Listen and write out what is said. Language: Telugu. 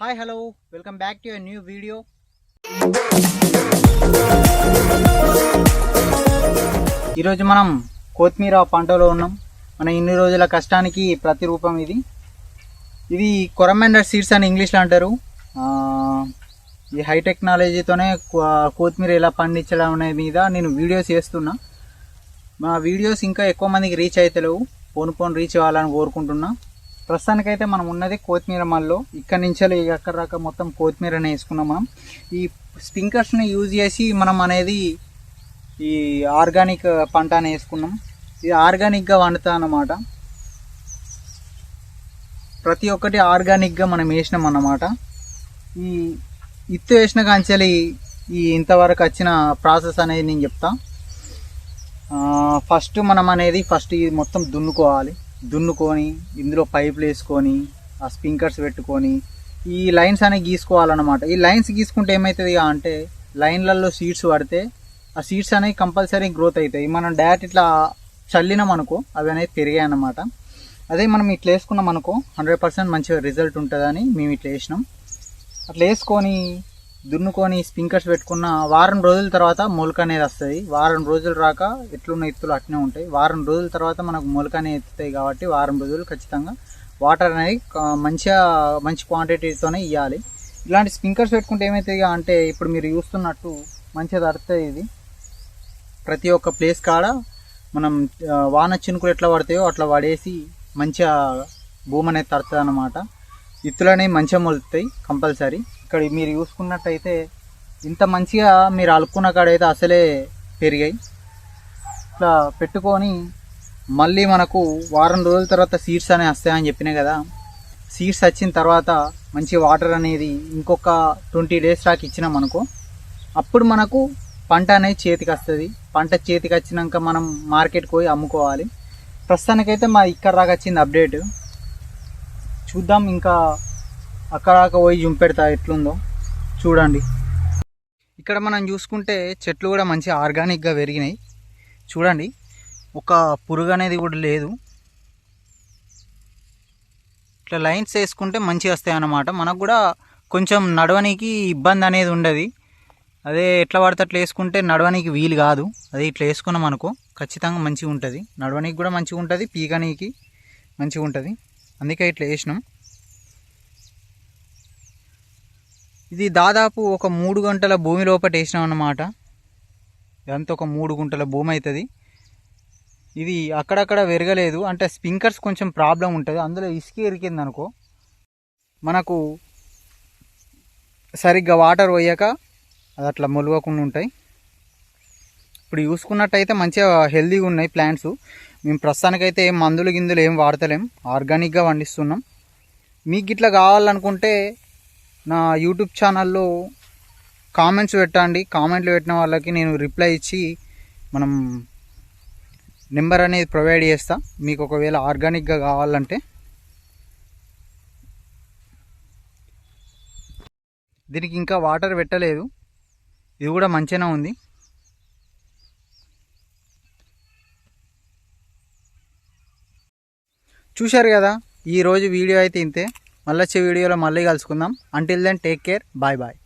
Hi hello welcome back to a new video. ఈరోజు మనం కొత్తిమీర పంటలో ఉన్నాం. మన ఇన్ని రోజుల కష్టానికి ప్రతిరూపం ఇది కొరమాండర్ సీడ్స్ అని ఇంగ్లీష్లో అంటారు. ఈ హై టెక్నాలజీతోనే కొత్తిమీర ఎలా పండించడం అనే మీద నేను వీడియోస్ చేస్తున్నా. మా వీడియోస్ ఇంకా ఎక్కువ మందికి రీచ్ అవుతలేవు, పోను రీచ్ అవ్వాలని కోరుకుంటున్నా. ప్రస్తుతానికైతే మనం ఉన్నది కొత్తిమీర మల్లో. ఇక్కడ నుంచి అక్కడ దాకా మొత్తం కొత్తిమీరనే వేసుకున్నాం. మనం ఈ స్ప్రింక్లర్స్ని యూజ్ చేసి మనం అనేది ఈ ఆర్గానిక్ పంట అని వేసుకున్నాం. ఇది ఆర్గానిక్గా వండుతా అన్నమాట. ప్రతి ఒక్కటి ఆర్గానిక్గా మనం వేసినాం అన్నమాట. ఈ ఇత్తు వేసిన కాంచెలి ఈ ఇంతవరకు వచ్చిన ప్రాసెస్ అనేది నేను చెప్తా. ఫస్ట్ ఇది మొత్తం దున్నుకొని ఇందులో పైపులు వేసుకొని ఆ స్ప్రింక్లర్స్ పెట్టుకొని ఈ లైన్స్ అనేవి గీసుకోవాలన్నమాట. ఈ లైన్స్ గీసుకుంటే ఏమవుతుంది అంటే లైన్లలో సీడ్స్ పడితే ఆ సీడ్స్ అనేవి కంపల్సరీ గ్రోత్ అవుతాయి. మనం డైరెక్ట్ ఇట్లా చల్లినాం అనుకో అవి అనేది పెరిగాయి అన్నమాట. అదే మనం ఇట్లా వేసుకున్నాం అనుకో 100% మంచిగా రిజల్ట్ ఉంటుందని మేము ఇట్లా వేసినాం. అట్లా వేసుకొని దున్నుకొని స్ప్రింక్లర్స్ పెట్టుకున్న వారం రోజుల తర్వాత మొలక అనేది వస్తుంది. వారం రోజులు రాక ఎట్లున్న ఎత్తులు అట్నే ఉంటాయి. వారం రోజుల తర్వాత మనకు మొలక అనేది ఎత్తుతాయి కాబట్టి వారం రోజులు ఖచ్చితంగా వాటర్ అనేది మంచి క్వాంటిటీతోనే ఇవ్వాలి. ఇలాంటి స్ప్రింక్లర్స్ పెట్టుకుంటే ఏమవుతాయి అంటే ఇప్పుడు మీరు చూస్తున్నట్టు మంచిగా తడుతుంది. ఇది ప్రతి ఒక్క ప్లేస్ కాడ మనం వాన చినుకులు ఎట్లా పడతాయో అట్లా పడేసి మంచిగా భూమి అనేది తడుతుంది అన్నమాట. ఇత్తులు అనేవి మంచిగా మొలుతాయి కంపల్సరీ. ఇక్కడ మీరు చూసుకున్నట్టయితే ఇంత మంచిగా మీరు అలుక్కున్న కాడైతే అసలే పెరిగాయి. ఇట్లా పెట్టుకొని మళ్ళీ మనకు వారం రోజుల తర్వాత సీడ్స్ అనేవి వస్తాయని చెప్పినా కదా. సీడ్స్ వచ్చిన తర్వాత మంచి వాటర్ అనేది ఇంకొక 20 days దాకా ఇచ్చినాం అనుకో అప్పుడు మనకు పంట అనేది చేతికి వస్తుంది. పంట చేతికి వచ్చినాక మనం మార్కెట్కి పోయి అమ్ముకోవాలి. ప్రస్తుతానికైతే మా ఇక్కడ దాకా వచ్చింది అప్డేట్. చూద్దాం ఇంకా అక్కడ పోయి జుంపెడతా ఎట్లుందో చూడండి. ఇక్కడ మనం చూసుకుంటే చెట్లు కూడా మంచి ఆర్గానిక్గా పెరిగినాయి. చూడండి ఒక పురుగు అనేది కూడా లేదు. ఇట్లా లైన్స్ వేసుకుంటే మంచిగా వస్తాయి అన్నమాట. మనకు కూడా కొంచెం నడవనికి ఇబ్బంది అనేది ఉండదు. అదే ఎట్లా పడితే అట్లా వేసుకుంటే నడవనికి వీలు కాదు. అదే ఇట్లా వేసుకున్నాం అనుకో ఖచ్చితంగా మంచిగా ఉంటుంది. నడవనికి కూడా మంచిగా ఉంటుంది, పీకనికి మంచిగా ఉంటుంది. అందుకే ఇట్లా వేసినాం. ఇది దాదాపు ఒక 3 గంటల భూమి లోపల వేసినాం అన్నమాట. ఇదంతా ఒక 3 గుంటల భూమి అవుతుంది. ఇది అక్కడక్కడ పెరగలేదు అంటే స్ప్రింక్లర్స్ కొంచెం ప్రాబ్లం ఉంటుంది. అందులో ఇసుక ఇరికింది అనుకో మనకు సరిగ్గా వాటర్ పోయాక అది అట్లా మొలవకుండా ఉంటాయి. ఇప్పుడు చూసుకున్నట్టయితే మంచిగా హెల్తీగా ఉన్నాయి ప్లాంట్స్. మేము ప్రస్తుతానికైతే ఏం మందులు గిందులు ఏం వాడతలేం, ఆర్గానిక్గా పండిస్తున్నాం. మీకు ఇట్లా కావాలనుకుంటే నా యూట్యూబ్ ఛానల్లో కామెంట్స్ పెట్టండి. కామెంట్లు పెట్టిన వాళ్ళకి నేను రిప్లై ఇచ్చి మనం నెంబర్ అనేది ప్రొవైడ్ చేస్తా. మీకు ఒకవేళ ఆర్గానిక్గా కావాలంటే. దీనికి ఇంకా వాటర్ పెట్టలేదు. ఇది కూడా మంచిగానే ఉంది. చూశారు కదా, ఈరోజు వీడియో అయితే ఇంతే. మళ్ళీ వచ్చే వీడియోలో మళ్ళీ కలుసుకుందాం. Until then take care, bye bye.